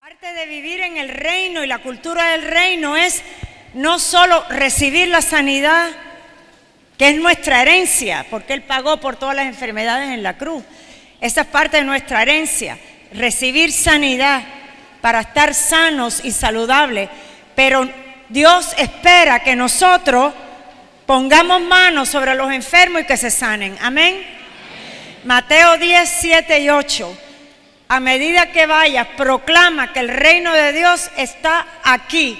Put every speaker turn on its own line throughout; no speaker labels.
Parte de vivir en el reino y la cultura del reino es no solo recibir la sanidad, que es nuestra herencia, porque Él pagó por todas las enfermedades en la cruz. Esa es parte de nuestra herencia, recibir sanidad para estar sanos y saludables. Pero Dios espera que nosotros pongamos manos sobre los enfermos y que se sanen. Amén. Mateo 10, 7 y 8. A medida que vayas, proclama que el reino de Dios está aquí.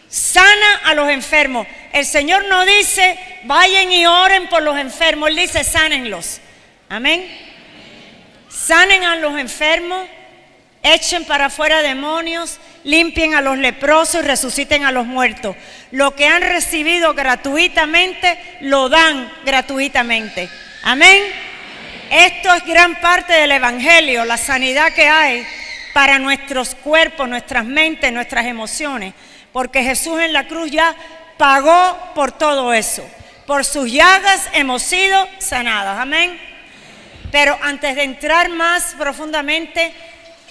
Sana a los enfermos. El Señor no dice, vayan y oren por los enfermos. Él dice, sánenlos. Amén. Sanen a los enfermos, echen para afuera demonios, limpien a los leprosos y resuciten a los muertos. Lo que han recibido gratuitamente, lo dan gratuitamente. Amén. Esto es gran parte del evangelio, la sanidad que hay para nuestros cuerpos, nuestras mentes, nuestras emociones. Porque Jesús en la cruz ya pagó por todo eso. Por sus llagas hemos sido sanados. Amén. Pero antes de entrar más profundamente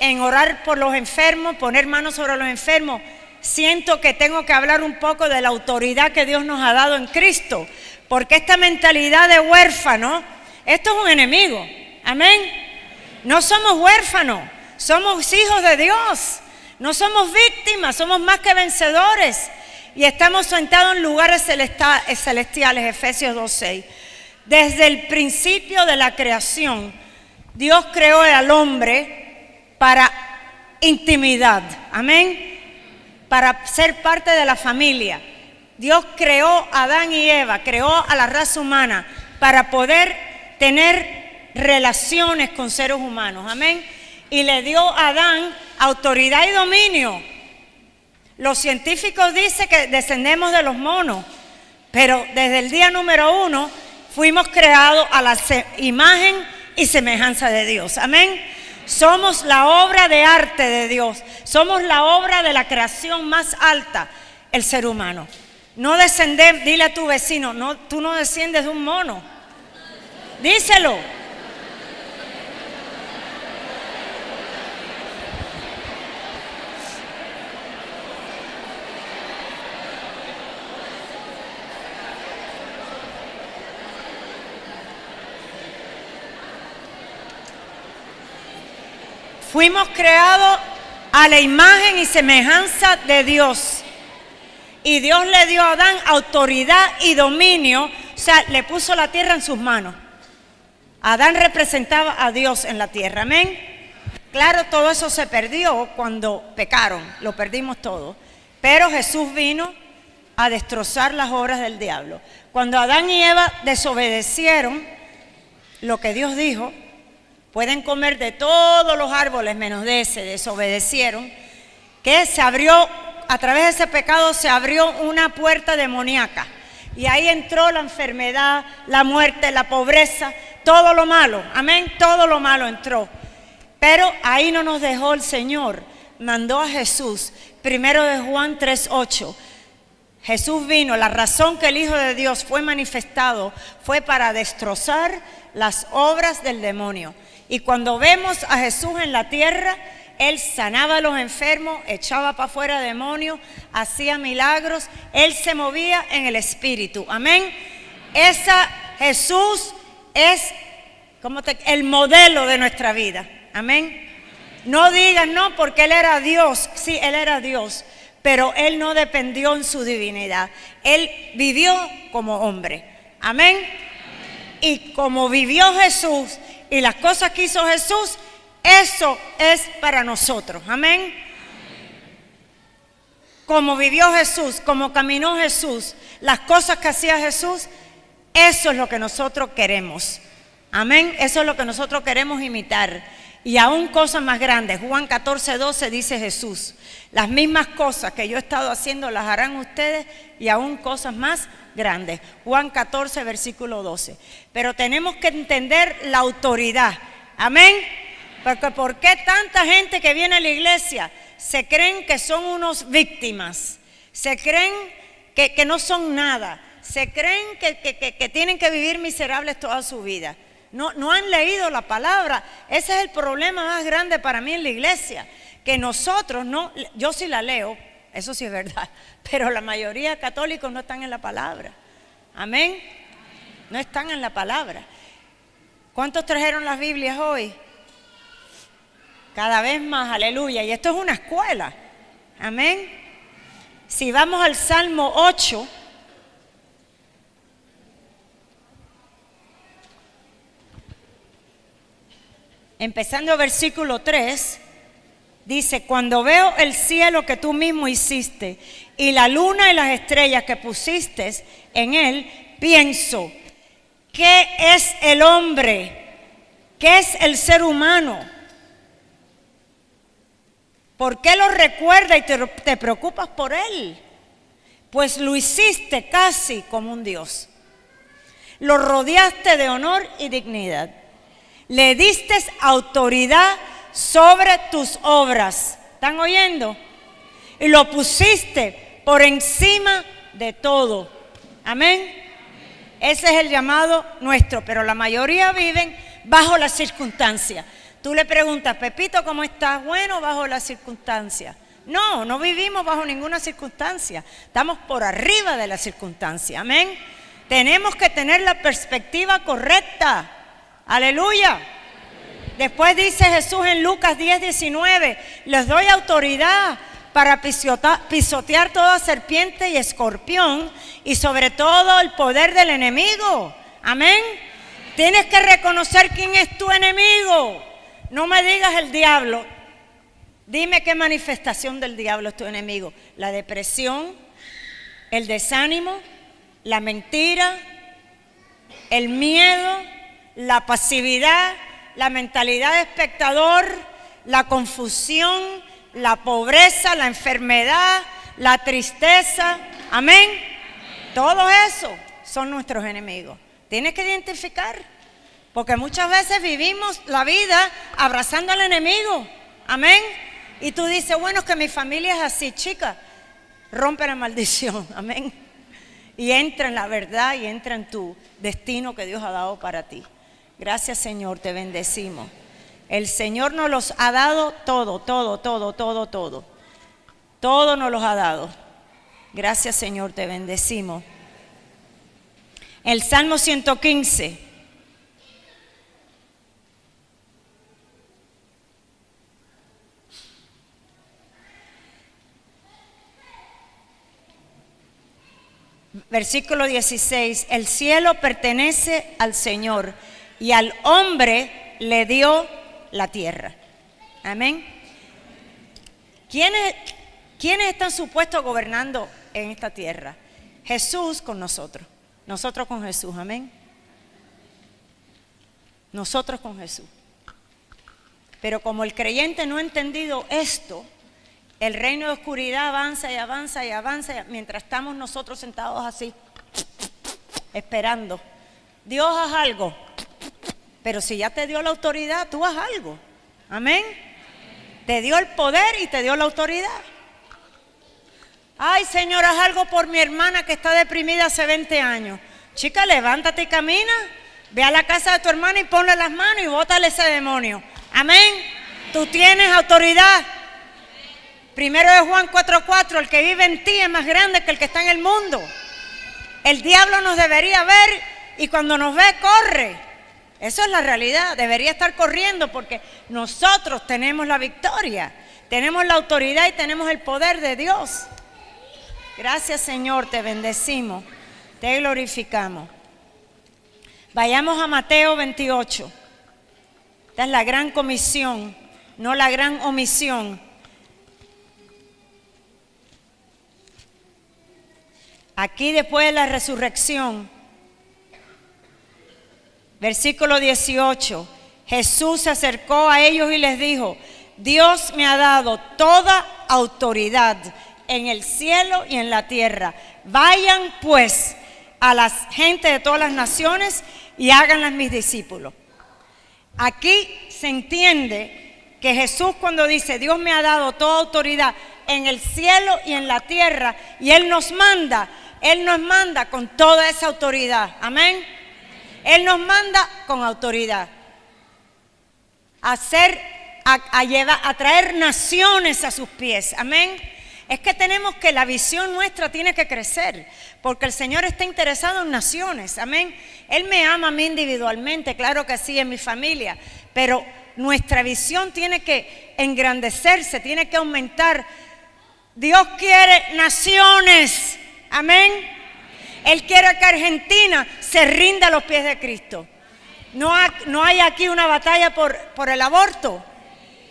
en orar por los enfermos, poner manos sobre los enfermos, siento que tengo que hablar un poco de la autoridad que Dios nos ha dado en Cristo. Porque esta mentalidad de huérfano, esto es un enemigo. Amén. No somos huérfanos, somos hijos de Dios. No somos víctimas, somos más que vencedores. Y estamos sentados en lugares celestiales, Efesios 2:6. Desde el principio de la creación, Dios creó al hombre para intimidad. Amén. Para ser parte de la familia. Dios creó a Adán y Eva, creó a la raza humana para poder tener relaciones con seres humanos. Amén. Y le dio a Adán autoridad y dominio. Los científicos dicen que descendemos de los monos, pero desde el día número 1 fuimos creados a la imagen y semejanza de Dios. Amén. Somos la obra de arte de Dios. Somos la obra de la creación más alta, el ser humano. No descender, dile a tu vecino, no, tú no desciendes de un mono. Díselo. Fuimos creados a la imagen y semejanza de Dios. Y Dios le dio a Adán autoridad y dominio, o sea, le puso la tierra en sus manos. Adán representaba a Dios en la tierra, amén. Claro, todo eso se perdió cuando pecaron, lo perdimos todo. Pero Jesús vino a destrozar las obras del diablo. Cuando Adán y Eva desobedecieron lo que Dios dijo, pueden comer de todos los árboles menos de ese, desobedecieron, que se abrió, a través de ese pecado se abrió una puerta demoníaca. Y ahí entró la enfermedad, la muerte, la pobreza, todo lo malo, amén, todo lo malo entró. Pero ahí no nos dejó el Señor, mandó a Jesús. Primero de Juan 3:8. Jesús vino, la razón que el Hijo de Dios fue manifestado fue para destrozar las obras del demonio. Y cuando vemos a Jesús en la tierra, Él sanaba a los enfermos, echaba para afuera demonios, hacía milagros, Él se movía en el Espíritu. Amén. Jesús es el modelo de nuestra vida. Amén. No digan no porque Él era Dios. Sí, Él era Dios, pero Él no dependió en su divinidad. Él vivió como hombre. Amén. Y como vivió Jesús y las cosas que hizo Jesús, eso es para nosotros. Amén. Como vivió Jesús, como caminó Jesús, las cosas que hacía Jesús, eso es lo que nosotros queremos. Amén. Eso es lo que nosotros queremos imitar. Y aún cosas más grandes. Juan 14:12 dice Jesús, las mismas cosas que yo he estado haciendo las harán ustedes y aún cosas más grandes. Juan 14, versículo 12. Pero tenemos que entender la autoridad. Amén. Porque ¿por qué tanta gente que viene a la iglesia se creen que son unos víctimas? Se creen que no son nada. Se creen que tienen que vivir miserables toda su vida. No han leído la palabra. Ese es el problema más grande para mí en la iglesia. Que nosotros no, yo sí la leo, eso sí es verdad, pero la mayoría de católicos no están en la palabra. Amén. No están en la palabra. ¿Cuántos trajeron las Biblias hoy? Cada vez más, aleluya. Y esto es una escuela. Amén. Si vamos al Salmo 8, empezando versículo 3, dice: cuando veo el cielo que tú mismo hiciste y la luna y las estrellas que pusiste en él, pienso, ¿qué es el hombre? ¿Qué es el ser humano? ¿Por qué lo recuerdas y te preocupas por él? Pues lo hiciste casi como un Dios. Lo rodeaste de honor y dignidad. Le diste autoridad sobre tus obras. ¿Están oyendo? Y lo pusiste por encima de todo. Amén. Ese es el llamado nuestro, pero la mayoría viven bajo las circunstancias. Tú le preguntas: Pepito, ¿cómo estás? Bueno, bajo las circunstancias. No vivimos bajo ninguna circunstancia. Estamos por arriba de las circunstancias. Amén. Tenemos que tener la perspectiva correcta. Aleluya. Después dice Jesús en Lucas 10:19: les doy autoridad para pisotear toda serpiente y escorpión y sobre todo el poder del enemigo. Amén. Tienes que reconocer quién es tu enemigo. No me digas el diablo. Dime qué manifestación del diablo es tu enemigo. La depresión, el desánimo, la mentira, el miedo, la pasividad, la mentalidad de espectador, la confusión, la pobreza, la enfermedad, la tristeza. Amén. Todo eso son nuestros enemigos. Tienes que identificar, porque muchas veces vivimos la vida abrazando al enemigo. Amén. Y tú dices: bueno, es que mi familia es así. Chica, rompe la maldición. Amén. Y entra en la verdad y entra en tu destino que Dios ha dado para ti. Gracias, Señor, te bendecimos. El Señor nos los ha dado todo. Todo nos los ha dado. Gracias, Señor, te bendecimos. El Salmo 115. Versículo 16: el cielo pertenece al Señor y al hombre le dio la tierra. Amén. ¿Quiénes están supuestos gobernando en esta tierra? Jesús con nosotros. Nosotros con Jesús. Amén. Nosotros con Jesús. Pero como el creyente no ha entendido esto, el reino de oscuridad avanza y avanza y avanza mientras estamos nosotros sentados así, esperando. Dios, haz algo. Pero si ya te dio la autoridad, tú haz algo. Amén. Te dio el poder y te dio la autoridad. Ay, Señor, haz algo por mi hermana que está deprimida hace 20 años. Chica, levántate y camina. Ve a la casa de tu hermana y ponle las manos y bótale ese demonio. Amén. Tú tienes autoridad. Primero de Juan 4:4: el que vive en ti es más grande que el que está en el mundo. El diablo nos debería ver y cuando nos ve corre. Eso es la realidad. Debería estar corriendo porque nosotros tenemos la victoria, tenemos la autoridad y tenemos el poder de Dios. Gracias, Señor, te bendecimos, te glorificamos. Vayamos a Mateo 28. Esta es la gran comisión, no la gran omisión. Aquí después de la resurrección, versículo 18, Jesús se acercó a ellos y les dijo: Dios me ha dado toda autoridad en el cielo y en la tierra. Vayan pues a la gente de todas las naciones y háganlas mis discípulos. Aquí se entiende que Jesús, cuando dice Dios me ha dado toda autoridad en el cielo y en la tierra, y Él nos manda con toda esa autoridad. Amén. Él nos manda con autoridad a traer naciones a sus pies. Amén. Es que la visión nuestra tiene que crecer, porque el Señor está interesado en naciones. Amén. Él me ama a mí individualmente, claro que sí, en mi familia, pero nuestra visión tiene que engrandecerse, tiene que aumentar. Dios quiere naciones. Amén. Él quiere que Argentina se rinda a los pies de Cristo. No hay aquí una batalla por el aborto.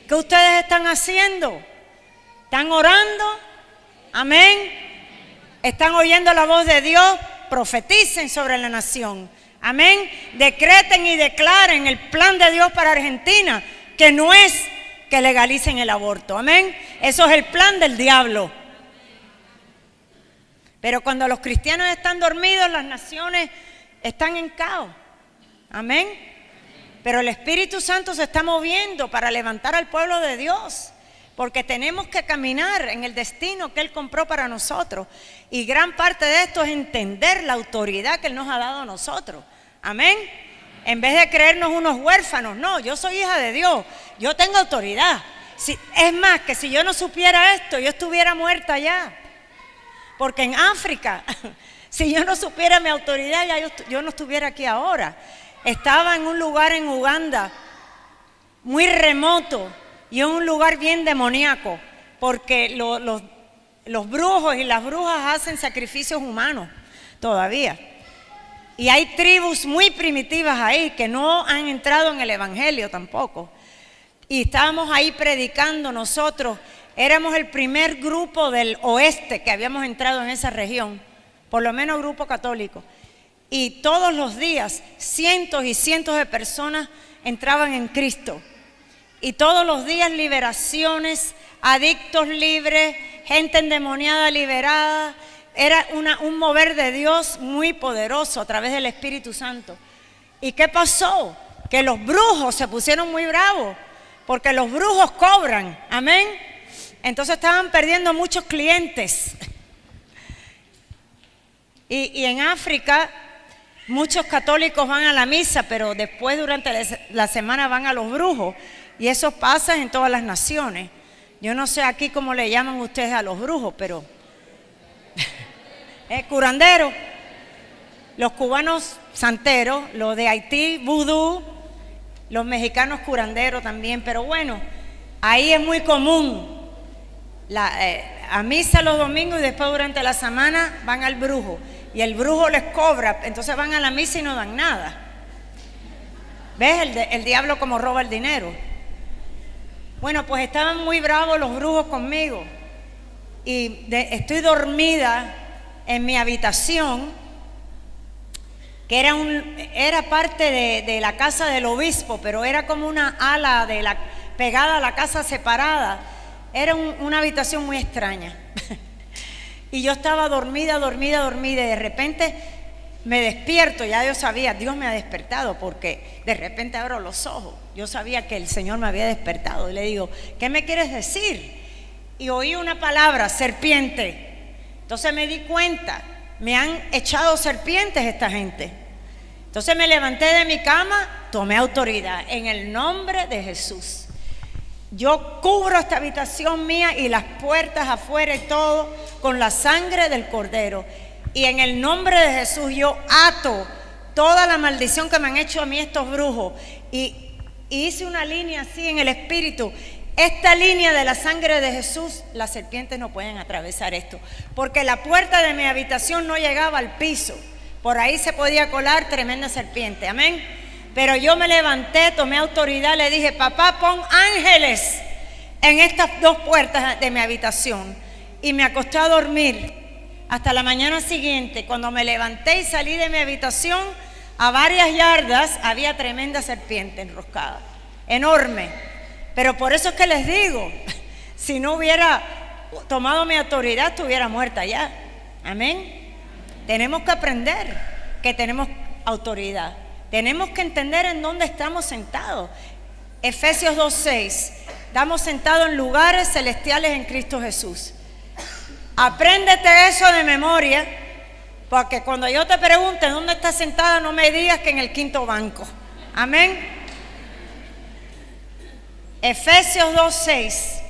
¿Qué ustedes están haciendo? ¿Están orando? Amén. ¿Están oyendo la voz de Dios? Profeticen sobre la nación. Amén. Decreten y declaren el plan de Dios para Argentina, que no es que legalicen el aborto. Amén. Eso es el plan del diablo. Pero cuando los cristianos están dormidos, las naciones están en caos. Amén. Pero el Espíritu Santo se está moviendo para levantar al pueblo de Dios, porque tenemos que caminar en el destino que Él compró para nosotros. Y gran parte de esto es entender la autoridad que Él nos ha dado a nosotros. Amén. En vez de creernos unos huérfanos, no, yo soy hija de Dios, yo tengo autoridad. Es más, que si yo no supiera esto, yo estuviera muerta ya. Porque en África, si yo no supiera mi autoridad, ya yo no estuviera aquí ahora. Estaba en un lugar en Uganda, muy remoto, y en un lugar bien demoníaco, porque los brujos y las brujas hacen sacrificios humanos todavía. Y hay tribus muy primitivas ahí que no han entrado en el evangelio tampoco. Y estábamos ahí predicando nosotros. Éramos el primer grupo del oeste que habíamos entrado en esa región, por lo menos grupo católico. Y todos los días cientos y cientos de personas entraban en Cristo. Y todos los días liberaciones, adictos libres, gente endemoniada liberada. Era un mover de Dios muy poderoso a través del Espíritu Santo. ¿Y qué pasó? Que los brujos se pusieron muy bravos, porque los brujos cobran. Amén. Entonces estaban perdiendo muchos clientes. Y en África muchos católicos van a la misa, pero después durante la semana van a los brujos. Y eso pasa en todas las naciones. Yo no sé aquí cómo le llaman ustedes a los brujos, pero curanderos. Los cubanos santeros, los de Haití, vudú, los mexicanos curanderos también. Pero bueno, ahí es muy común. A misa los domingos y después durante la semana van al brujo. Y el brujo les cobra, entonces van a la misa y no dan nada. ¿Ves el diablo como roba el dinero? Bueno, pues estaban muy bravos los brujos conmigo. Y estoy dormida en mi habitación, que era parte de la casa del obispo, pero era como una ala pegada a la casa separada. Era una habitación muy extraña. Y yo estaba dormida, y de repente me despierto. Ya yo sabía, Dios me ha despertado, porque de repente abro los ojos. Yo sabía que el Señor me había despertado. Y le digo, ¿qué me quieres decir? Y oí una palabra, serpiente. Entonces me di cuenta, me han echado serpientes esta gente. Entonces me levanté de mi cama, tomé autoridad en el nombre de Jesús. Yo cubro esta habitación mía y las puertas afuera y todo con la sangre del Cordero. Y en el nombre de Jesús yo ato toda la maldición que me han hecho a mí estos brujos. Y hice una línea así en el espíritu. Esta línea de la sangre de Jesús, las serpientes no pueden atravesar esto. Porque la puerta de mi habitación no llegaba al piso. Por ahí se podía colar tremenda serpiente. Amén. Pero yo me levanté, tomé autoridad, le dije, papá, pon ángeles en estas dos puertas de mi habitación. Y me acosté a dormir hasta la mañana siguiente. Cuando me levanté y salí de mi habitación, a varias yardas había tremenda serpiente enroscada, enorme. Pero por eso es que les digo, si no hubiera tomado mi autoridad, estuviera muerta ya. Amén. Tenemos que aprender que tenemos autoridad. Tenemos que entender en dónde estamos sentados. Efesios 2:6. Estamos sentados en lugares celestiales en Cristo Jesús. Apréndete eso de memoria, Porque cuando yo te pregunte dónde estás sentada, no me digas que en el quinto banco. Amén. Efesios 2:6.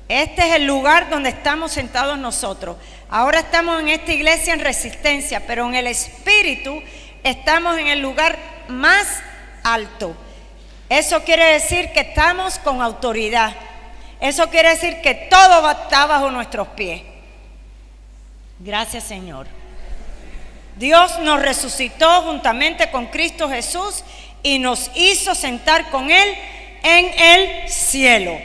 Este es el lugar donde estamos sentados nosotros. Ahora estamos en esta iglesia en Resistencia, pero en el Espíritu estamos en el lugar más alto. Eso quiere decir que estamos con autoridad. Eso quiere decir que todo está bajo nuestros pies. Gracias, Señor. Dios nos resucitó juntamente con Cristo Jesús y nos hizo sentar con Él en el cielo.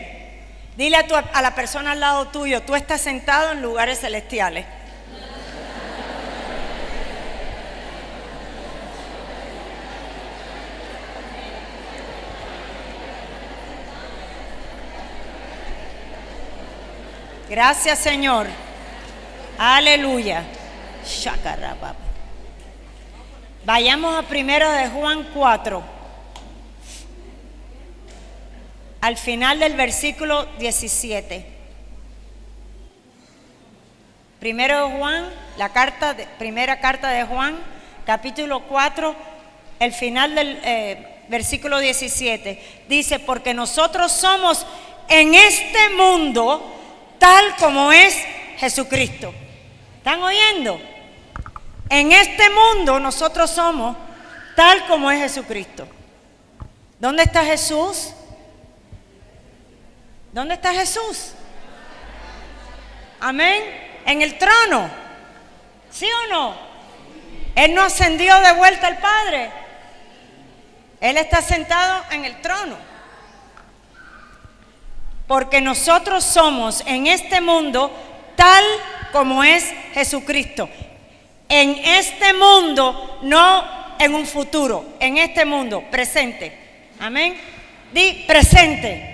Dile a la persona al lado tuyo, tú estás sentado en lugares celestiales. Gracias, Señor. Aleluya. Vayamos a 1 de Juan 4. Al final del versículo 17. 1 de Juan, primera carta de Juan, capítulo 4, el final del versículo 17. Dice, porque nosotros somos en este mundo tal como es Jesucristo. ¿Están oyendo? En este mundo nosotros somos tal como es Jesucristo. ¿Dónde está Jesús? ¿Dónde está Jesús? Amén. En el trono. ¿Sí o no? Él no ascendió de vuelta al Padre. Él está sentado en el trono. Porque nosotros somos en este mundo tal como es Jesucristo. En este mundo, no en un futuro. En este mundo, presente. Amén. Di presente.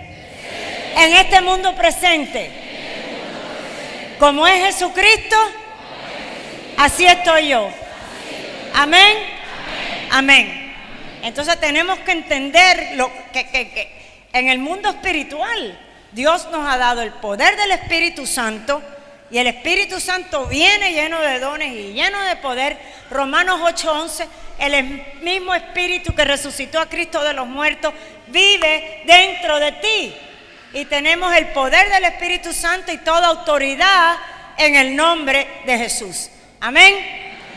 En este mundo presente. Como es Jesucristo, así estoy yo. Amén. Amén. Entonces tenemos que entender que en el mundo espiritual Dios nos ha dado el poder del Espíritu Santo y el Espíritu Santo viene lleno de dones y lleno de poder. Romanos 8:11, el mismo Espíritu que resucitó a Cristo de los muertos vive dentro de ti. Y tenemos el poder del Espíritu Santo y toda autoridad en el nombre de Jesús. Amén.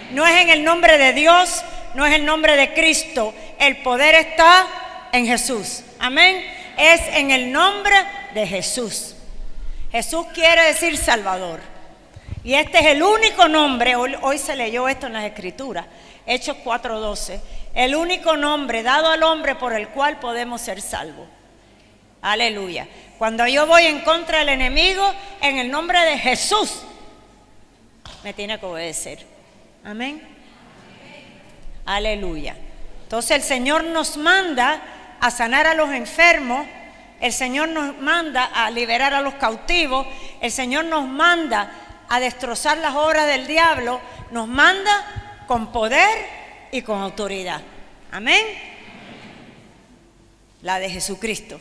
No es en el nombre de Dios, no es el nombre de Cristo. El poder está en Jesús. Amén. Es en el nombre de Jesús. Jesús quiere decir Salvador. Y este es el único nombre, hoy se leyó esto en las Escrituras, Hechos 4:12, el único nombre dado al hombre por el cual podemos ser salvos. Aleluya. Cuando yo voy en contra del enemigo, en el nombre de Jesús, me tiene que obedecer. Amén. Aleluya. Entonces el Señor nos manda a sanar a los enfermos, el Señor nos manda a liberar a los cautivos, el Señor nos manda a destrozar las obras del diablo, nos manda con poder y con autoridad. Amén. La de Jesucristo.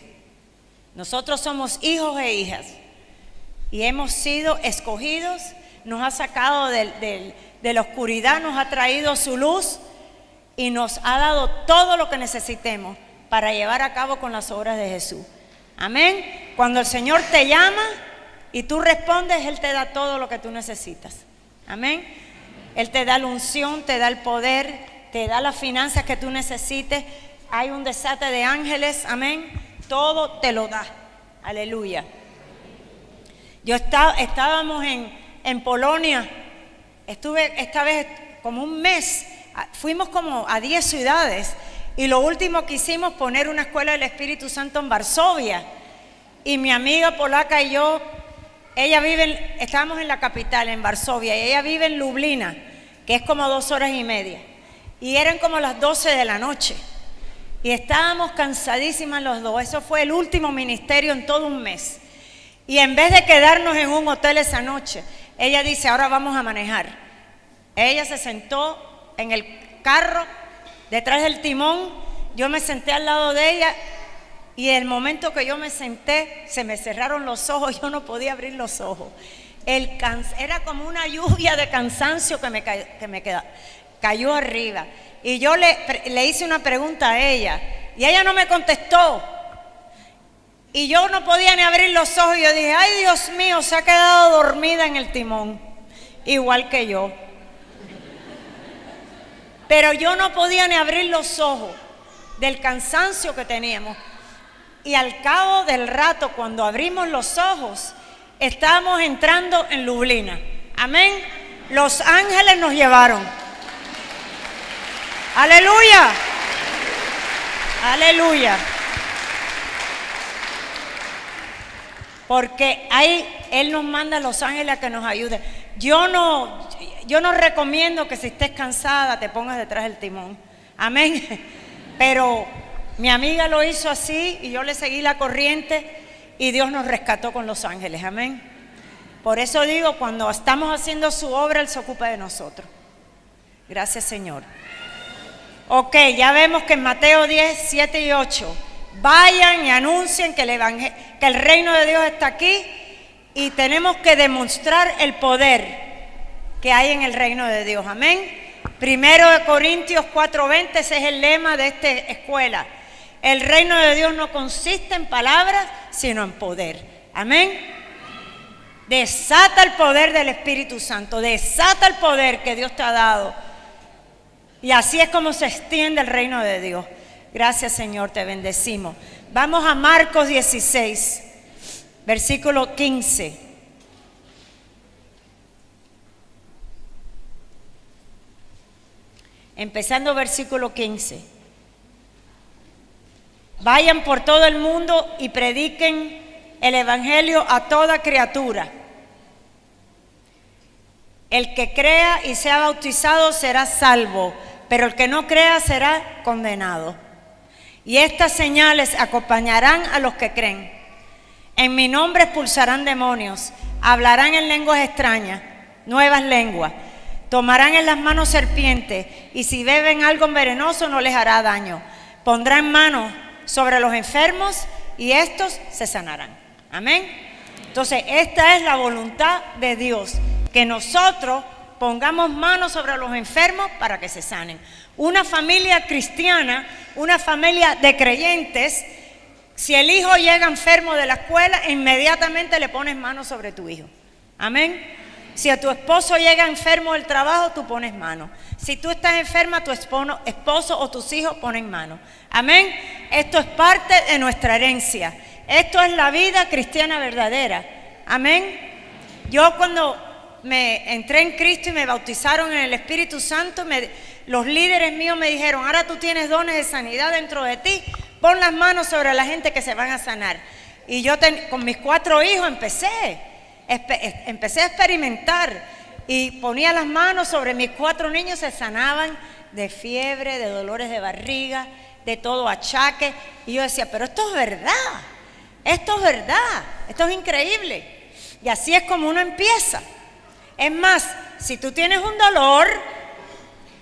Nosotros somos hijos e hijas y hemos sido escogidos, nos ha sacado de la oscuridad, nos ha traído su luz y nos ha dado todo lo que necesitemos para llevar a cabo con las obras de Jesús. Amén. Cuando el Señor te llama y tú respondes, Él te da todo lo que tú necesitas. Amén. Él te da la unción, te da el poder, te da las finanzas que tú necesites. Hay un desate de ángeles. Amén. Todo te lo da. Aleluya. Estábamos en Polonia. Estuve esta vez como un mes. Fuimos como a 10 ciudades. Y lo último que hicimos, poner una escuela del Espíritu Santo en Varsovia. Y mi amiga polaca y yo, estábamos en la capital, en Varsovia, y ella vive en Lublina, que es como 2 horas y media. Y eran como las 12 de la noche. Y estábamos cansadísimas los dos. Eso fue el último ministerio en todo un mes. Y en vez de quedarnos en un hotel esa noche, ella dice, ahora vamos a manejar. Ella se sentó en el carro, detrás del timón. Yo me senté al lado de ella. Y el momento que yo me senté, se me cerraron los ojos. Yo no podía abrir los ojos. Era como una lluvia de cansancio que me cayó arriba. Y yo le hice una pregunta a ella y ella no me contestó. Y yo no podía ni abrir los ojos y yo dije, ay Dios mío, se ha quedado dormida en el timón, igual que yo. Pero yo no podía ni abrir los ojos del cansancio que teníamos. Y al cabo del rato, cuando abrimos los ojos, estábamos entrando en Lublina. Amén. Los ángeles nos llevaron. Aleluya. Aleluya. Porque ahí Él nos manda a los ángeles a que nos ayuden. Yo no recomiendo que si estés cansada te pongas detrás del timón. Amén. Pero mi amiga lo hizo así y yo le seguí la corriente y Dios nos rescató con los ángeles. Amén. Por eso digo, cuando estamos haciendo su obra, Él se ocupa de nosotros. Gracias, Señor. Ok, ya vemos que en Mateo 10, 7 y 8, vayan y anuncien que el reino de Dios está aquí y tenemos que demostrar el poder que hay en el reino de Dios. Amén. Primero de Corintios 4:20, ese es el lema de esta escuela. El reino de Dios no consiste en palabras, sino en poder. Amén. Desata el poder del Espíritu Santo, desata el poder que Dios te ha dado. Y así es como se extiende el reino de Dios. Gracias, Señor, te bendecimos. Vamos a Marcos 16, versículo 15. Empezando versículo 15. Vayan por todo el mundo y prediquen el evangelio a toda criatura. El que crea y sea bautizado será salvo, pero el que no crea será condenado. Y estas señales acompañarán a los que creen. En mi nombre expulsarán demonios, hablarán en lenguas extrañas, nuevas lenguas. Tomarán en las manos serpientes y si beben algo venenoso no les hará daño. Pondrán manos sobre los enfermos y estos se sanarán. Amén. Entonces, esta es la voluntad de Dios, que nosotros pongamos manos sobre los enfermos para que se sanen. Una familia cristiana, una familia de creyentes, si el hijo llega enfermo de la escuela, inmediatamente le pones manos sobre tu hijo. Amén. Si a tu esposo llega enfermo del trabajo, tú pones mano. Si tú estás enferma, tu esposo o tus hijos ponen mano. Amén. Esto es parte de nuestra herencia. Esto es la vida cristiana verdadera. Amén. Yo cuando me entré en Cristo y me bautizaron en el Espíritu Santo, los líderes míos me dijeron, ahora tú tienes dones de sanidad dentro de ti, pon las manos sobre la gente que se van a sanar. Y yo con mis 4 hijos empecé a experimentar y ponía las manos sobre mis 4 niños, se sanaban de fiebre, de dolores de barriga, de todo achaque. Y yo decía, pero esto es verdad, esto es verdad, esto es increíble. Y así es como uno empieza. Es más, si tú tienes un dolor,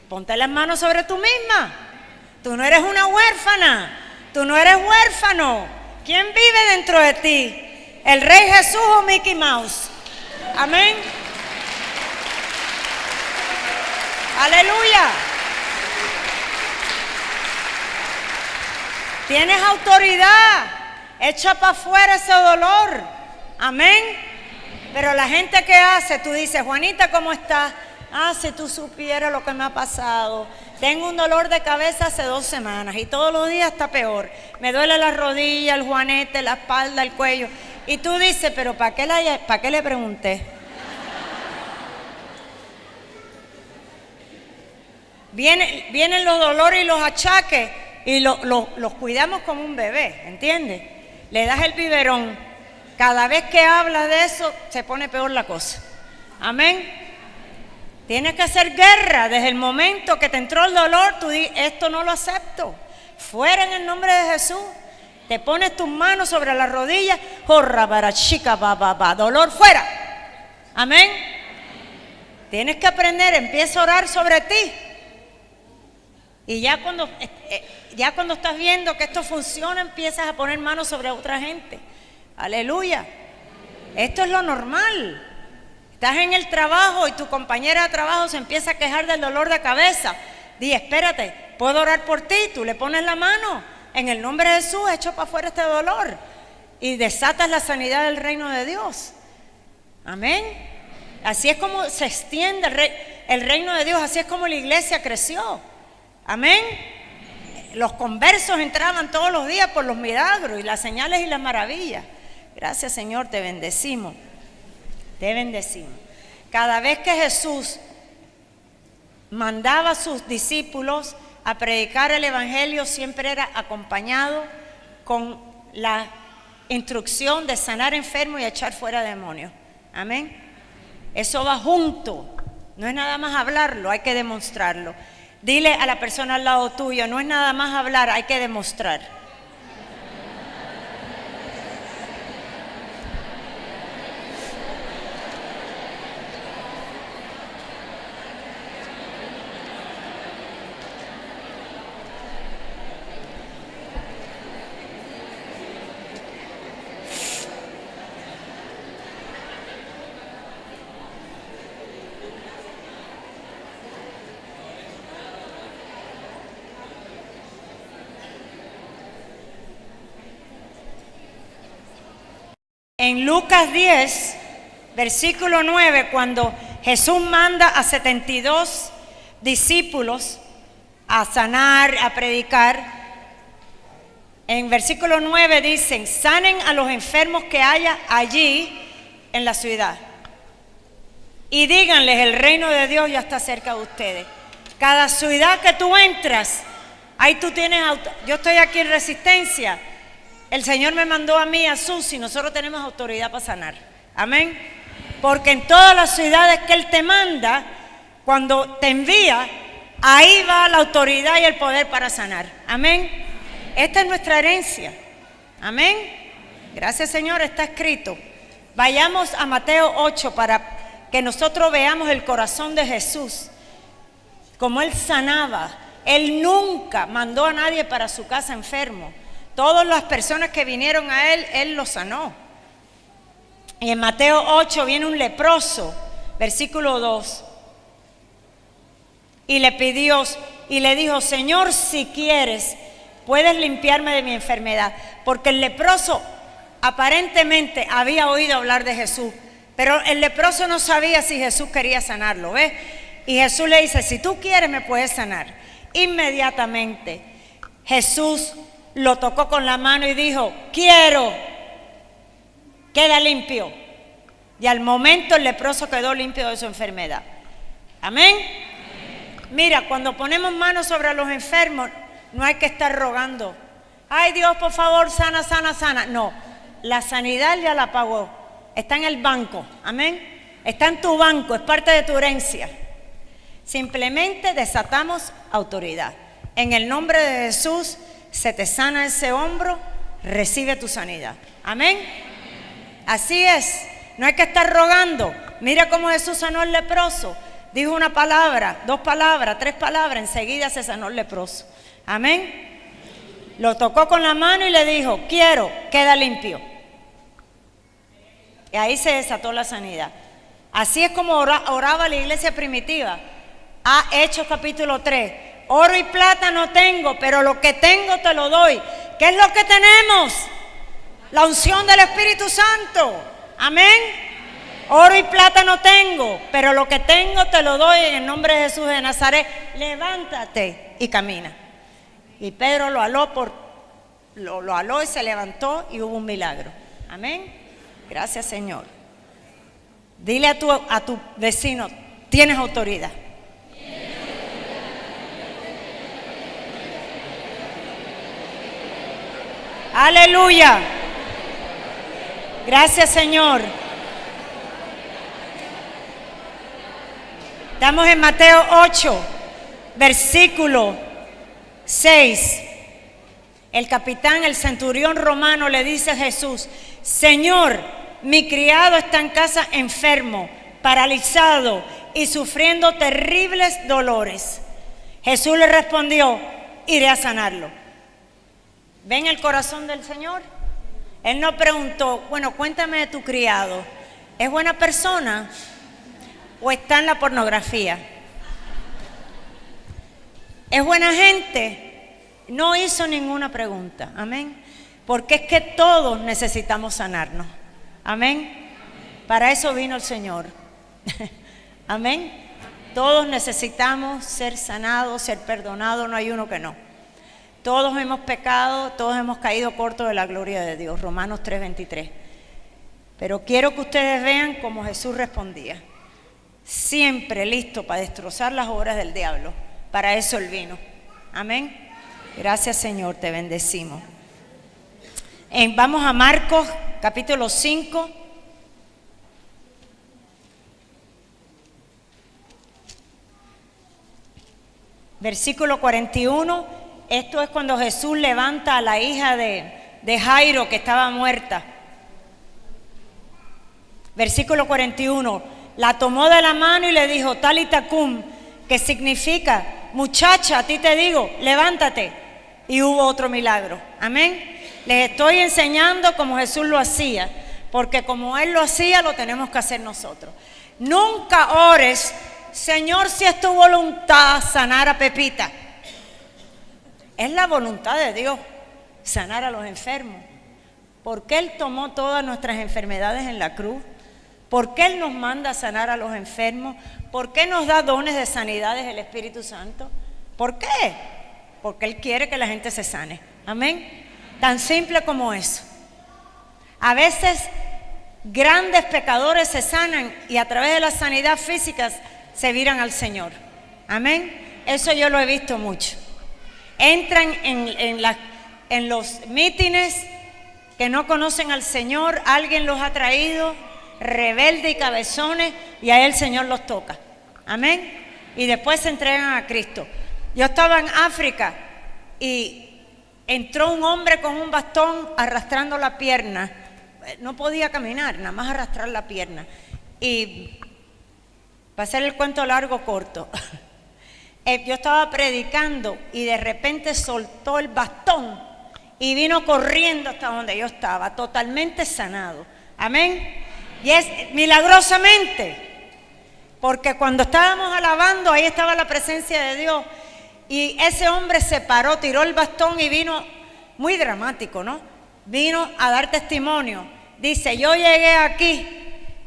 ponte las manos sobre tú misma. Tú no eres una huérfana, tú no eres huérfano. ¿Quién vive dentro de ti? ¿El Rey Jesús o Mickey Mouse? Amén. Aleluya. Tienes autoridad. Echa para afuera ese dolor. Amén. Pero la gente que hace, tú dices, Juanita, ¿cómo estás? Ah, si tú supieras lo que me ha pasado. Tengo un dolor de cabeza hace 2 semanas y todos los días está peor. Me duele la rodilla, el juanete, la espalda, el cuello. Y tú dices, pero ¿para qué le pregunté? Vienen los dolores y los achaques y los cuidamos como un bebé, ¿entiendes? Le das el biberón. Cada vez que hablas de eso, se pone peor la cosa. Amén. Tienes que hacer guerra. Desde el momento que te entró el dolor, tú dices, esto no lo acepto. Fuera en el nombre de Jesús. Te pones tus manos sobre la rodilla, jorra para chica, dolor fuera. Amén. Tienes que aprender, empieza a orar sobre ti. Y ya cuando estás viendo que esto funciona, empiezas a poner manos sobre otra gente. Aleluya. Esto es lo normal. Estás en el trabajo y tu compañera de trabajo se empieza a quejar del dolor de cabeza. Di, espérate, ¿puedo orar por ti? Tú le pones la mano. En el nombre de Jesús, echo para afuera este dolor. Y desatas la sanidad del reino de Dios. Amén. Así es como se extiende el reino de Dios. Así es como la iglesia creció. Amén. Los conversos entraban todos los días por los milagros y las señales y las maravillas. Gracias, Señor, te bendecimos. Te bendecimos. Cada vez que Jesús mandaba a sus discípulos a predicar el evangelio, siempre era acompañado con la instrucción de sanar enfermos y echar fuera demonios. Amén. Eso va junto. No es nada más hablarlo, hay que demostrarlo. Dile a la persona al lado tuyo, no es nada más hablar, hay que demostrar. En Lucas 10, versículo 9, cuando Jesús manda a 72 discípulos a sanar, a predicar, en versículo 9 dicen, sanen a los enfermos que haya allí en la ciudad y díganles, el reino de Dios ya está cerca de ustedes. Cada ciudad que tú entras, ahí tú tienes, yo estoy aquí en Resistencia. El Señor me mandó a mí, a Susi, nosotros tenemos autoridad para sanar. Amén. Porque en todas las ciudades que Él te manda, cuando te envía, ahí va la autoridad y el poder para sanar. Amén. Esta es nuestra herencia. Amén. Gracias, Señor, está escrito. Vayamos a Mateo 8 para que nosotros veamos el corazón de Jesús. Como Él sanaba. Él nunca mandó a nadie para su casa enfermo. Todas las personas que vinieron a Él, Él los sanó. Y en Mateo 8 viene un leproso, versículo 2. Y le pidió, y le dijo, Señor, si quieres, puedes limpiarme de mi enfermedad. Porque el leproso aparentemente había oído hablar de Jesús, pero el leproso no sabía si Jesús quería sanarlo, ¿ves? Y Jesús le dice, si tú quieres, me puedes sanar. Inmediatamente Jesús lo tocó con la mano y dijo, quiero, queda limpio. Y al momento el leproso quedó limpio de su enfermedad. Amén. Mira, cuando ponemos manos sobre los enfermos, no hay que estar rogando. Ay, Dios, por favor, sana, sana, sana. No, la sanidad ya la pagó. Está en el banco. Amén. Está en tu banco, es parte de tu herencia. Simplemente desatamos autoridad. En el nombre de Jesús, se te sana ese hombro, recibe tu sanidad. Amén. Así es. No hay que estar rogando. Mira cómo Jesús sanó al leproso. Dijo una palabra, 2 palabras, 3 palabras, enseguida se sanó el leproso. Amén. Lo tocó con la mano y le dijo, quiero, queda limpio. Y ahí se desató la sanidad. Así es como oraba la iglesia primitiva. Hechos capítulo 3. Oro y plata no tengo, pero lo que tengo te lo doy. ¿Qué es lo que tenemos? La unción del Espíritu Santo. Amén. Oro y plata no tengo, pero lo que tengo te lo doy en el nombre de Jesús de Nazaret. Levántate y camina. Y Pedro lo aló y se levantó y hubo un milagro. Amén. Gracias, Señor. Dile a tu vecino, tienes autoridad. Aleluya. Gracias, Señor. Estamos en Mateo 8, versículo 6. El capitán, el centurión romano le dice a Jesús, Señor, mi criado está en casa enfermo, paralizado y sufriendo terribles dolores. Jesús le respondió, iré a sanarlo. ¿Ven el corazón del Señor? Él no preguntó, bueno, cuéntame de tu criado. ¿Es buena persona? o está en la pornografía. Es buena gente, no hizo ninguna pregunta, amén. Porque es que todos necesitamos sanarnos, amén. Para eso vino el Señor, amén. Todos necesitamos ser sanados, ser perdonados, no hay uno que no. Todos hemos pecado, todos hemos caído cortos de la gloria de Dios, Romanos 3:23. Pero quiero que ustedes vean cómo Jesús respondía. Siempre listo para destrozar las obras del diablo. Para eso Él vino. Amén. Gracias, Señor, te bendecimos. Vamos a Marcos capítulo 5. Versículo 41. Esto es cuando Jesús levanta a la hija de Jairo que estaba muerta. Versículo 41, la tomó de la mano y le dijo, Talita cum, que significa, muchacha, a ti te digo, levántate. Y hubo otro milagro, amén. Les estoy enseñando cómo Jesús lo hacía, porque como Él lo hacía, lo tenemos que hacer nosotros. Nunca ores, Señor, si es tu voluntad sanar a Pepita. Es la voluntad de Dios sanar a los enfermos. Porque Él tomó todas nuestras enfermedades en la cruz. ¿Por qué Él nos manda a sanar a los enfermos? ¿Por qué nos da dones de sanidades el Espíritu Santo? ¿Por qué? Porque Él quiere que la gente se sane. Amén. Tan simple como eso. A veces grandes pecadores se sanan y a través de la sanidad física se viran al Señor. Amén. Eso yo lo he visto mucho. Entran en los mítines que no conocen al Señor, alguien los ha traído, rebeldes y cabezones, y ahí el Señor los toca, amén, y después se entregan a Cristo. Yo estaba en África y entró un hombre con un bastón arrastrando la pierna, no podía caminar, nada más arrastrar la pierna, y para hacer el cuento largo corto, yo estaba predicando y de repente soltó el bastón y vino corriendo hasta donde yo estaba, totalmente sanado, amén. Y es milagrosamente, porque cuando estábamos alabando, ahí estaba la presencia de Dios, y ese hombre se paró, tiró el bastón y vino, muy dramático, ¿no? Vino a dar testimonio. Dice, yo llegué aquí,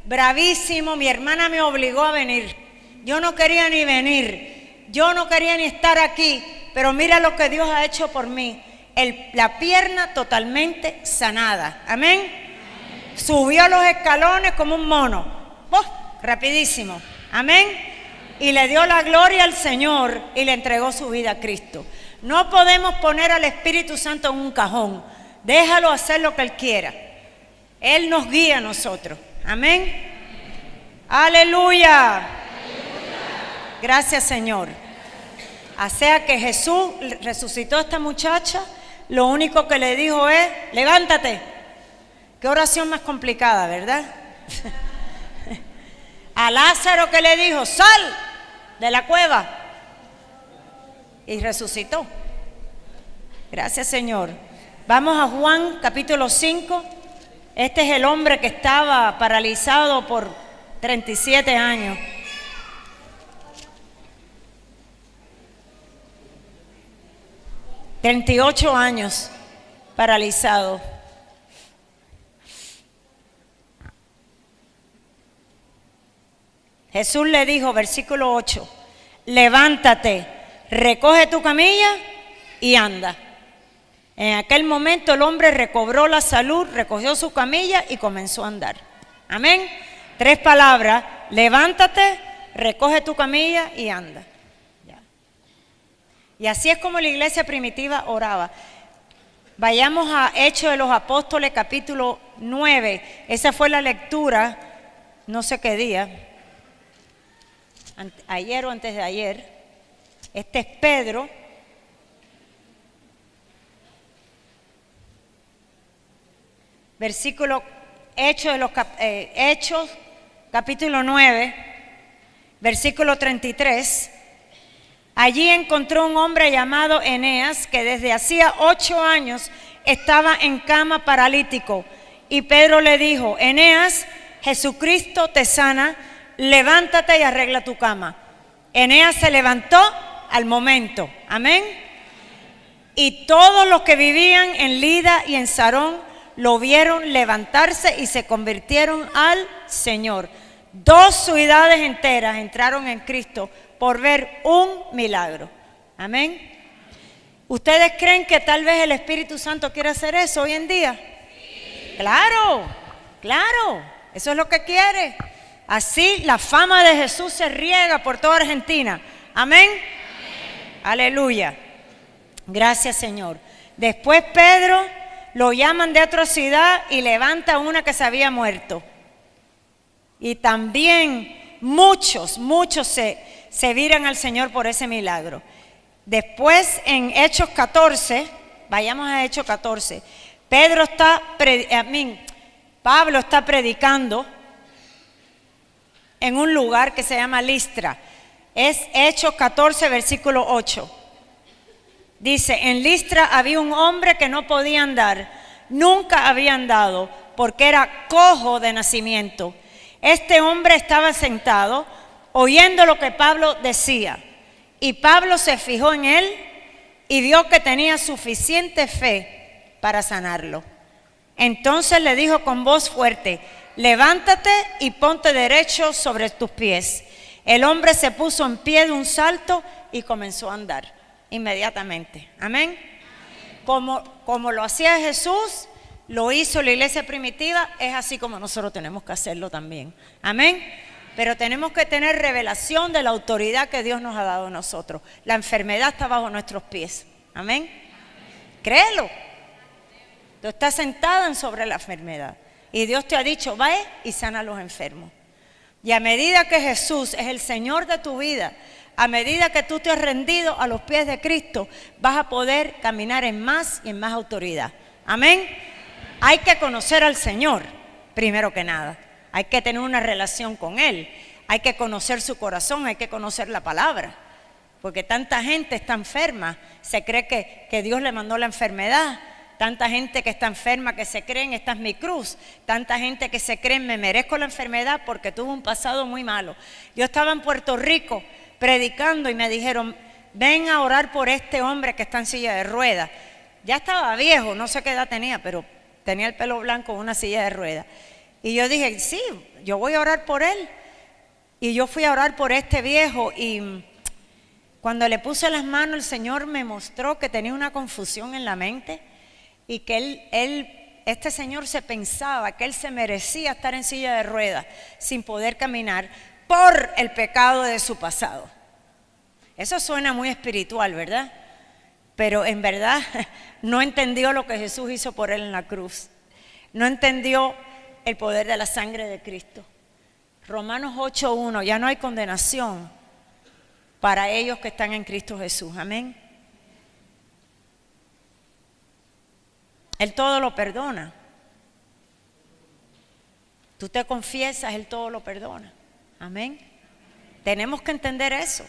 bravísimo, mi hermana me obligó a venir, yo no quería ni venir, yo no quería ni estar aquí, pero mira lo que Dios ha hecho por mí, la pierna totalmente sanada, amén. Subió los escalones como un mono, rapidísimo, amén, y le dio la gloria al Señor y le entregó su vida a Cristo. No podemos poner al Espíritu Santo en un cajón, déjalo hacer lo que Él quiera, Él nos guía a nosotros, amén, aleluya, gracias Señor. O sea que Jesús resucitó a esta muchacha, lo único que le dijo es, levántate. Qué oración más complicada, ¿verdad? A Lázaro que le dijo, sal de la cueva. Y resucitó. Gracias, Señor. Vamos a Juan capítulo 5. Este es el hombre que estaba paralizado por 37 años. ...38 años paralizado. Jesús le dijo, versículo 8, levántate, recoge tu camilla y anda. En aquel momento el hombre recobró la salud, recogió su camilla y comenzó a andar. Amén. 3 palabras, levántate, recoge tu camilla y anda. Ya. Y así es como la iglesia primitiva oraba. Vayamos a Hechos de los Apóstoles capítulo 9. Esa fue la lectura, no sé qué día. Ayer o antes de ayer. Este es Pedro. Versículo Hechos, capítulo 9, versículo 33. Allí encontró un hombre llamado Eneas que desde hacía 8 años estaba en cama paralítico. Y Pedro le dijo, Eneas, Jesucristo te sana, levántate y arregla tu cama. Eneas se levantó al momento, amén. Y todos los que vivían en Lida y en Sarón lo vieron levantarse y se convirtieron al Señor. 2 ciudades enteras entraron en Cristo por ver un milagro, amén. ¿Ustedes creen que tal vez el Espíritu Santo quiere hacer eso hoy en día? Sí. Claro, claro, eso es lo que quiere. Así la fama de Jesús se riega por toda Argentina. Amén. Amén. Aleluya. Gracias, Señor. Después Pedro lo llaman de otra ciudad y levanta una que se había muerto. Y también muchos se viran al Señor por ese milagro. Después en Hechos 14, vayamos a Hechos 14, Pablo está predicando en un lugar que se llama Listra. Es Hechos 14, versículo 8. Dice, en Listra había un hombre que no podía andar, nunca había andado, porque era cojo de nacimiento. Este hombre estaba sentado, oyendo lo que Pablo decía. Y Pablo se fijó en él y vio que tenía suficiente fe para sanarlo. Entonces le dijo con voz fuerte, levántate y ponte derecho sobre tus pies. El hombre se puso en pie de un salto y comenzó a andar inmediatamente. Amén. Como lo hacía Jesús, lo hizo la iglesia primitiva, es así como nosotros tenemos que hacerlo también. Amén. Pero tenemos que tener revelación de la autoridad que Dios nos ha dado a nosotros. La enfermedad está bajo nuestros pies. Amén. Créelo. Tú estás sentada sobre la enfermedad. Y Dios te ha dicho, ve y sana a los enfermos. Y a medida que Jesús es el Señor de tu vida, a medida que tú te has rendido a los pies de Cristo, vas a poder caminar en más y en más autoridad. Amén. Hay que conocer al Señor, primero que nada. Hay que tener una relación con Él, hay que conocer su corazón, hay que conocer la palabra, porque tanta gente está enferma, se cree que Dios le mandó la enfermedad, tanta gente que está enferma que se creen, esta es mi cruz, tanta gente que se creen, me merezco la enfermedad porque tuve un pasado muy malo. Yo estaba en Puerto Rico predicando y me dijeron, ven a orar por este hombre que está en silla de ruedas. Ya estaba viejo, no sé qué edad tenía, pero tenía el pelo blanco en una silla de ruedas. Y yo dije, sí, yo voy a orar por él. Y yo fui a orar por este viejo y cuando le puse las manos, el Señor me mostró que tenía una confusión en la mente y que este señor se pensaba que él se merecía estar en silla de ruedas sin poder caminar por el pecado de su pasado. Eso suena muy espiritual, ¿verdad? Pero en verdad no entendió lo que Jesús hizo por él en la cruz. No entendió el poder de la sangre de Cristo. Romanos 8:1, ya no hay condenación para ellos que están en Cristo Jesús. Amén. Él todo lo perdona. Tú te confiesas, Él todo lo perdona. Amén. Tenemos que entender eso.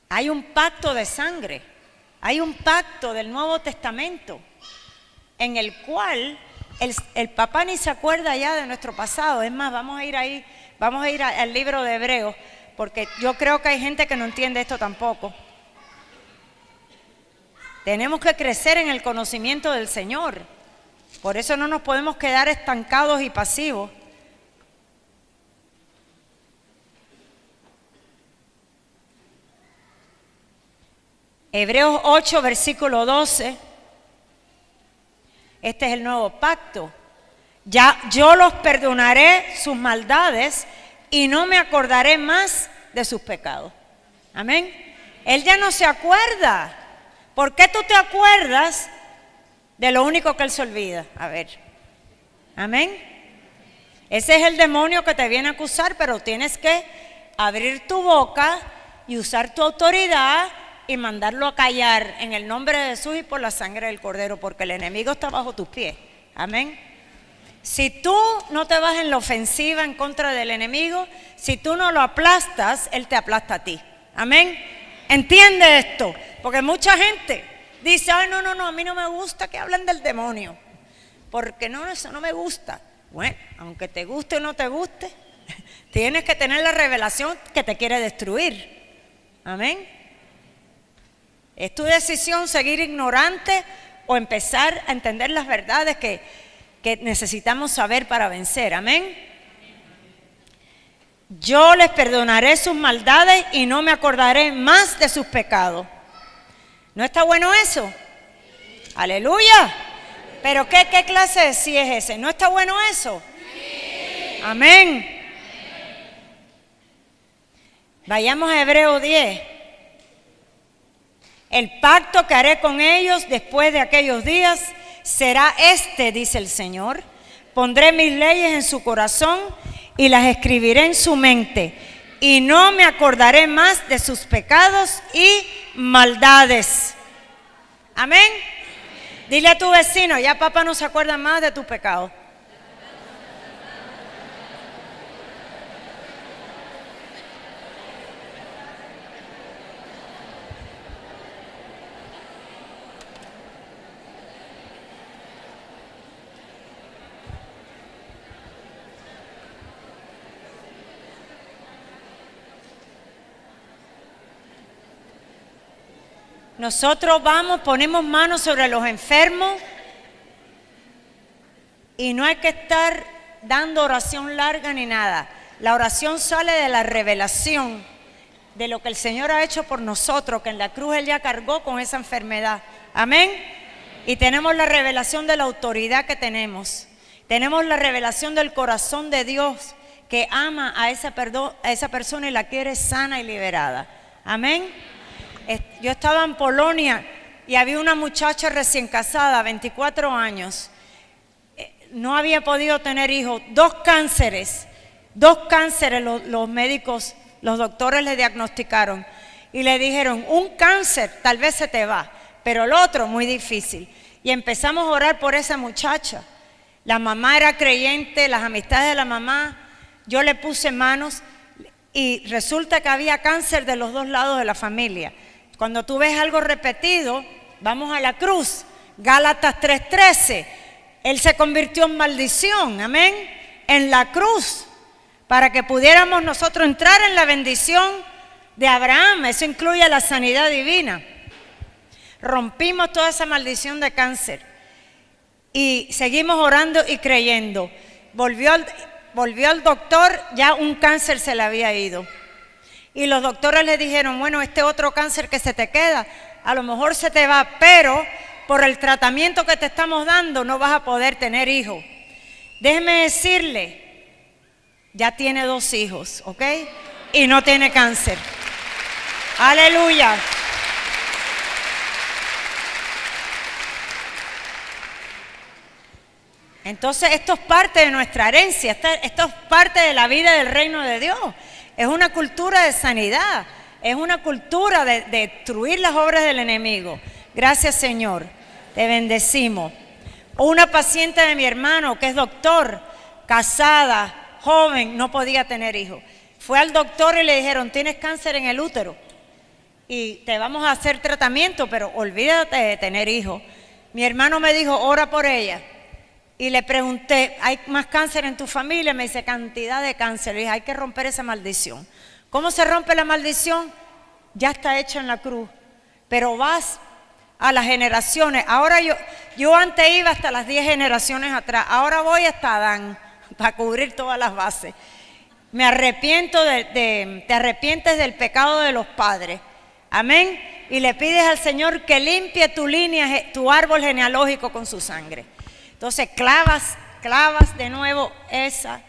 Hay un pacto de sangre, hay un pacto del Nuevo Testamento en el cual el papá ni se acuerda ya de nuestro pasado. Es más, vamos a ir al libro de Hebreos, porque yo creo que hay gente que no entiende esto tampoco. Tenemos que crecer en el conocimiento del Señor. Por eso no nos podemos quedar estancados y pasivos. Hebreos 8, versículo 12. Este es el nuevo pacto. Ya yo los perdonaré sus maldades y no me acordaré más de sus pecados. Amén. Él ya no se acuerda. ¿Por qué tú te acuerdas de lo único que Él se olvida? A ver. Amén. Ese es el demonio que te viene a acusar, pero tienes que abrir tu boca y usar tu autoridad y mandarlo a callar en el nombre de Jesús y por la sangre del Cordero, porque el enemigo está bajo tus pies. Amén. Si tú no te vas en la ofensiva en contra del enemigo, si tú no lo aplastas, él te aplasta a ti. Amén. Entiende esto, porque mucha gente dice, ay, no, a mí no me gusta que hablen del demonio, porque no, eso no me gusta. Bueno, aunque te guste o no te guste, Tienes que tener la revelación que te quiere destruir. Amén. Es tu decisión seguir ignorante o empezar a entender las verdades que necesitamos saber para vencer. Amén. Yo les perdonaré sus maldades y no me acordaré más de sus pecados. ¿No está bueno eso? Aleluya. Pero ¿qué clase de sí es ese? ¿No está bueno eso? Sí. Amén. Vayamos a Hebreos 10. El pacto que haré con ellos después de aquellos días será este, dice el Señor. Pondré mis leyes en su corazón y las escribiré en su mente. Y no me acordaré más de sus pecados y maldades. Amén. Dile a tu vecino, ya papá no se acuerda más de tu pecado. Nosotros ponemos manos sobre los enfermos y no hay que estar dando oración larga ni nada. La oración sale de la revelación de lo que el Señor ha hecho por nosotros, que en la cruz Él ya cargó con esa enfermedad. Amén. Y tenemos la revelación de la autoridad que tenemos. Tenemos la revelación del corazón de Dios que ama a esa persona y la quiere sana y liberada. Amén. Yo estaba en Polonia y había una muchacha recién casada, 24 años. No había podido tener hijos, dos cánceres los médicos, los doctores le diagnosticaron y le dijeron, un cáncer tal vez se te va, pero el otro muy difícil. Y empezamos a orar por esa muchacha. La mamá era creyente, las amistades de la mamá, yo le puse manos y resulta que había cáncer de los dos lados de la familia. Cuando tú ves algo repetido, vamos a la cruz, Gálatas 3:13, Él se convirtió en maldición, amén, en la cruz, para que pudiéramos nosotros entrar en la bendición de Abraham. Eso incluye la sanidad divina. Rompimos toda esa maldición de cáncer y seguimos orando y creyendo. Volvió al doctor, ya un cáncer se le había ido. Y los doctores le dijeron, bueno, este otro cáncer que se te queda, a lo mejor se te va, pero por el tratamiento que te estamos dando no vas a poder tener hijos. Déjeme decirle, ya tiene 2 hijos, ¿ok? Y no tiene cáncer. Aleluya. Entonces esto es parte de nuestra herencia, esto es parte de la vida del reino de Dios. Es una cultura de sanidad, es una cultura de destruir las obras del enemigo. Gracias, Señor, te bendecimos. Una paciente de mi hermano que es doctor, casada, joven, no podía tener hijos. Fue al doctor y le dijeron, tienes cáncer en el útero y te vamos a hacer tratamiento, pero olvídate de tener hijos. Mi hermano me dijo, ora por ella. Y le pregunté, ¿hay más cáncer en tu familia? Me dice, cantidad de cáncer. Le dije, hay que romper esa maldición. ¿Cómo se rompe la maldición? Ya está hecha en la cruz. Pero vas a las generaciones. Ahora yo antes iba hasta las 10 generaciones atrás. Ahora voy hasta Adán para cubrir todas las bases. Me arrepiento te arrepientes del pecado de los padres. Amén. Y le pides al Señor que limpie tu línea, tu árbol genealógico con su sangre. Entonces clavas de nuevo esa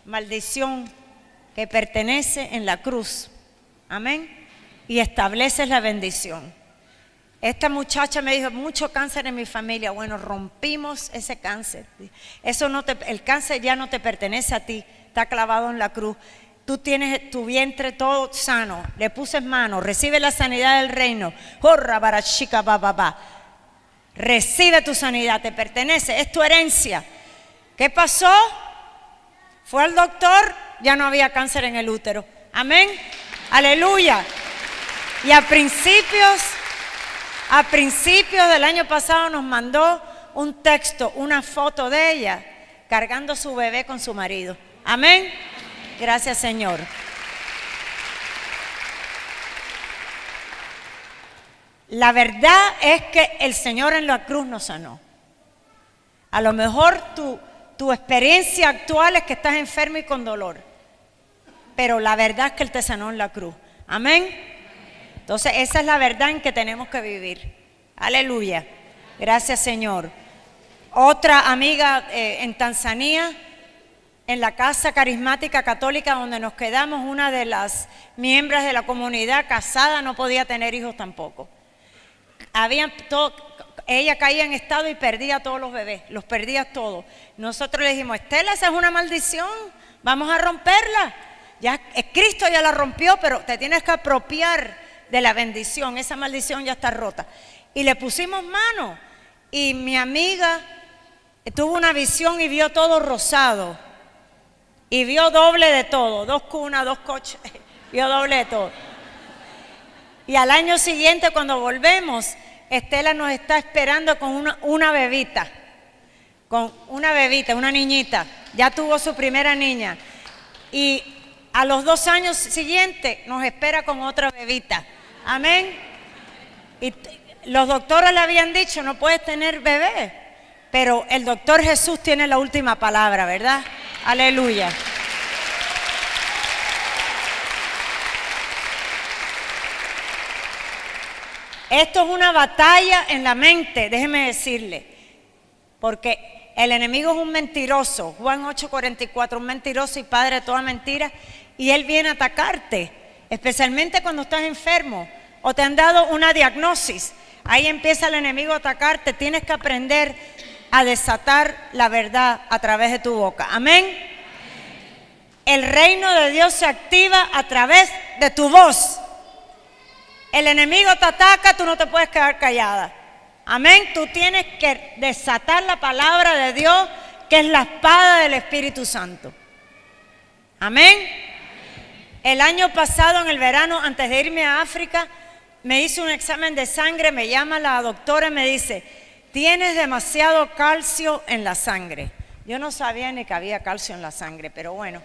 maldición que pertenece en la cruz. Amén. Y estableces la bendición. Esta muchacha me dijo, mucho cáncer en mi familia. Bueno, rompimos ese cáncer. El cáncer ya no te pertenece a ti, está clavado en la cruz. Tú tienes tu vientre todo sano, le puse mano, recibe la sanidad del reino. Jorra barachika bababa. Recibe tu sanidad, te pertenece, es tu herencia. ¿Qué pasó? Fue al doctor, ya no había cáncer en el útero. Amén. Aleluya. Y a principios del año pasado nos mandó un texto, una foto de ella cargando su bebé con su marido. Amén. Gracias, Señor. La verdad es que el Señor en la cruz nos sanó. A lo mejor tu experiencia actual es que estás enfermo y con dolor, pero la verdad es que Él te sanó en la cruz. Amén. Entonces esa es la verdad en que tenemos que vivir. Aleluya. Gracias, Señor. Otra amiga en Tanzania, en la casa carismática católica donde nos quedamos, una de las miembros de la comunidad casada no podía tener hijos tampoco. Ella caía en estado y perdía a todos los bebés, los perdía todos. Nosotros le dijimos, Estela, esa es una maldición, vamos a romperla. Ya Cristo ya la rompió, pero te tienes que apropiar de la bendición, esa maldición ya está rota. Y le pusimos mano y mi amiga tuvo una visión y vio todo rosado y vio doble de todo, 2 cunas, 2 coches, vio doble de todo. Y al año siguiente cuando volvemos, Estela nos está esperando con una bebita, una niñita, ya tuvo su primera niña y a los 2 años siguientes nos espera con otra bebita. Amén. Y los doctores le habían dicho, no puedes tener bebé, pero el doctor Jesús tiene la última palabra, ¿verdad? Aleluya. Esto es una batalla en la mente, déjeme decirle, porque el enemigo es un mentiroso, Juan 8:44, un mentiroso y padre de toda mentira, y él viene a atacarte, especialmente cuando estás enfermo o te han dado una diagnosis. Ahí empieza el enemigo a atacarte, tienes que aprender a desatar la verdad a través de tu boca. Amén. El reino de Dios se activa a través de tu voz. El enemigo te ataca, tú no te puedes quedar callada. Amén. Tú tienes que desatar la palabra de Dios, que es la espada del Espíritu Santo. Amén. El año pasado, en el verano, antes de irme a África, me hice un examen de sangre, me llama la doctora y me dice, tienes demasiado calcio en la sangre. Yo no sabía ni que había calcio en la sangre, pero bueno.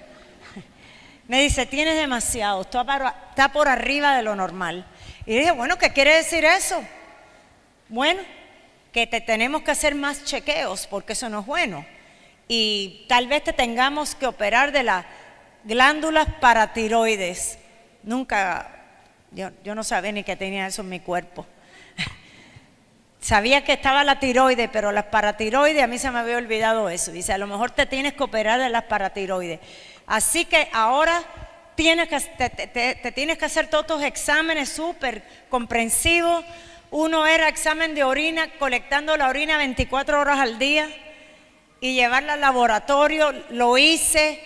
Me dice, tienes demasiado, está por arriba de lo normal. Y dije, bueno, ¿qué quiere decir eso? Bueno, que te tenemos que hacer más chequeos porque eso no es bueno. Y tal vez te tengamos que operar de las glándulas paratiroides. Yo no sabía ni que tenía eso en mi cuerpo. Sabía que estaba la tiroide, pero las paratiroides, a mí se me había olvidado eso. Dice, a lo mejor te tienes que operar de las paratiroides. Así que ahora te tienes que hacer todos tus exámenes súper comprensivos. Uno era examen de orina, colectando la orina 24 horas al día y llevarla al laboratorio. Lo hice,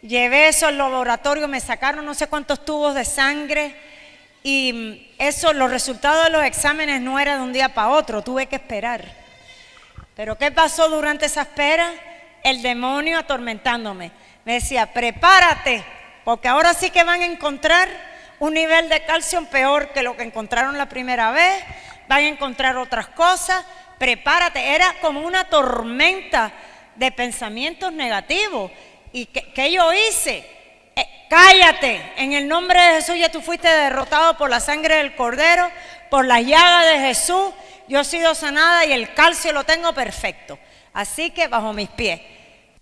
llevé eso al laboratorio, me sacaron no sé cuántos tubos de sangre y eso, los resultados de los exámenes no eran de un día para otro, tuve que esperar. Pero ¿qué pasó durante esa espera? El demonio atormentándome. Me decía, prepárate, porque ahora sí que van a encontrar un nivel de calcio peor que lo que encontraron la primera vez, van a encontrar otras cosas, prepárate. Era como una tormenta de pensamientos negativos. ¿Y qué yo hice? Cállate, en el nombre de Jesús ya tú fuiste derrotado por la sangre del Cordero, por las llagas de Jesús, yo he sido sanada y el calcio lo tengo perfecto. Así que bajo mis pies.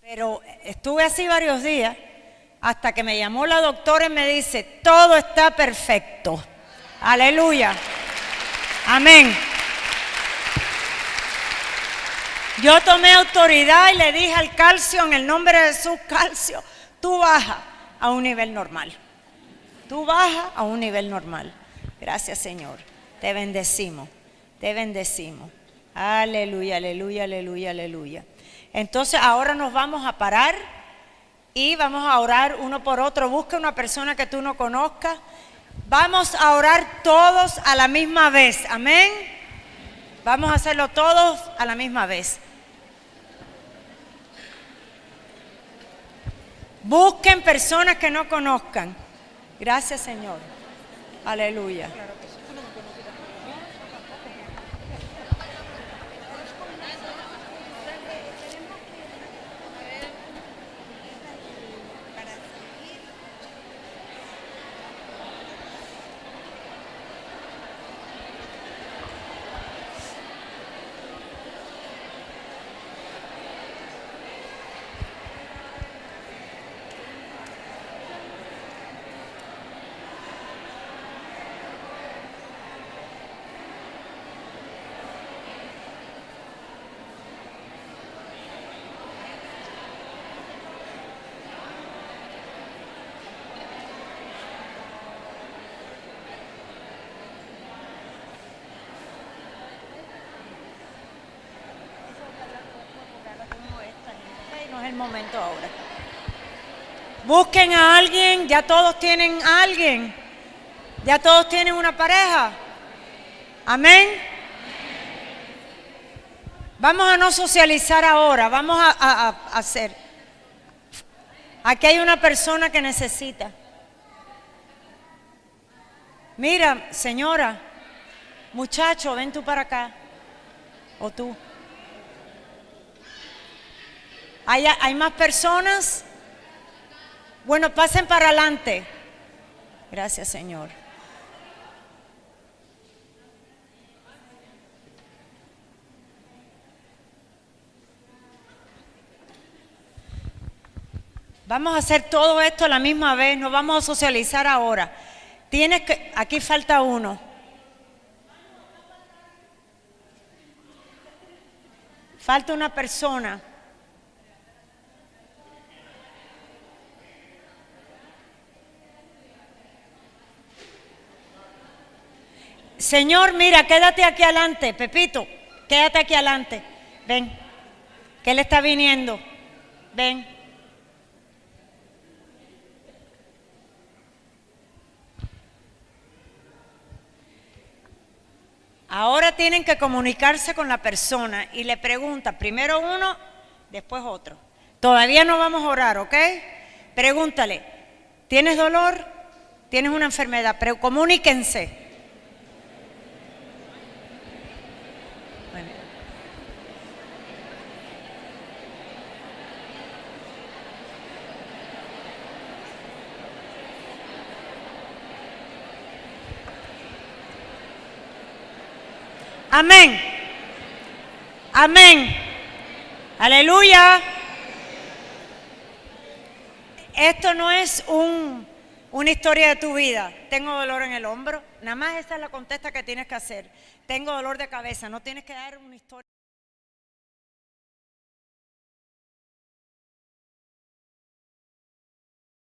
Pero estuve así varios días hasta que me llamó la doctora y me dice, todo está perfecto. Aleluya. Amén. Yo tomé autoridad y le dije al calcio, en el nombre de Jesús, calcio, tú baja a un nivel normal. Tú baja a un nivel normal. Gracias, Señor. Te bendecimos. Te bendecimos. Aleluya, aleluya, aleluya, aleluya. Entonces ahora nos vamos a parar y vamos a orar uno por otro. Busca una persona que tú no conozcas. Vamos a orar todos a la misma vez. Amén. Vamos a hacerlo todos a la misma vez. Busquen personas que no conozcan. Gracias, Señor. Aleluya. es el momento ahora. Busquen a alguien, ya todos tienen a alguien. Ya todos tienen una pareja. Amén. Vamos a no socializar ahora, vamos a hacer. Aquí hay una persona que necesita. Mira, señora, muchacho, ven tú para acá. O tú. ¿Hay más personas? Bueno, pasen para adelante. Gracias, Señor. Vamos a hacer todo esto a la misma vez, no vamos a socializar ahora. Aquí falta uno. Falta una persona. Señor, mira, quédate aquí adelante, Pepito, quédate aquí adelante. Ven, que él está viniendo. Ven. Ahora tienen que comunicarse con la persona y le pregunta, primero uno, después otro. Todavía no vamos a orar, ¿ok? Pregúntale, ¿tienes dolor? ¿Tienes una enfermedad? Pero comuníquense. Bueno. Amén. Amén. Aleluya. Esto no es una historia de tu vida. Tengo dolor en el hombro. Nada más esa es la contesta que tienes que hacer. Tengo dolor de cabeza. No tienes que dar una historia.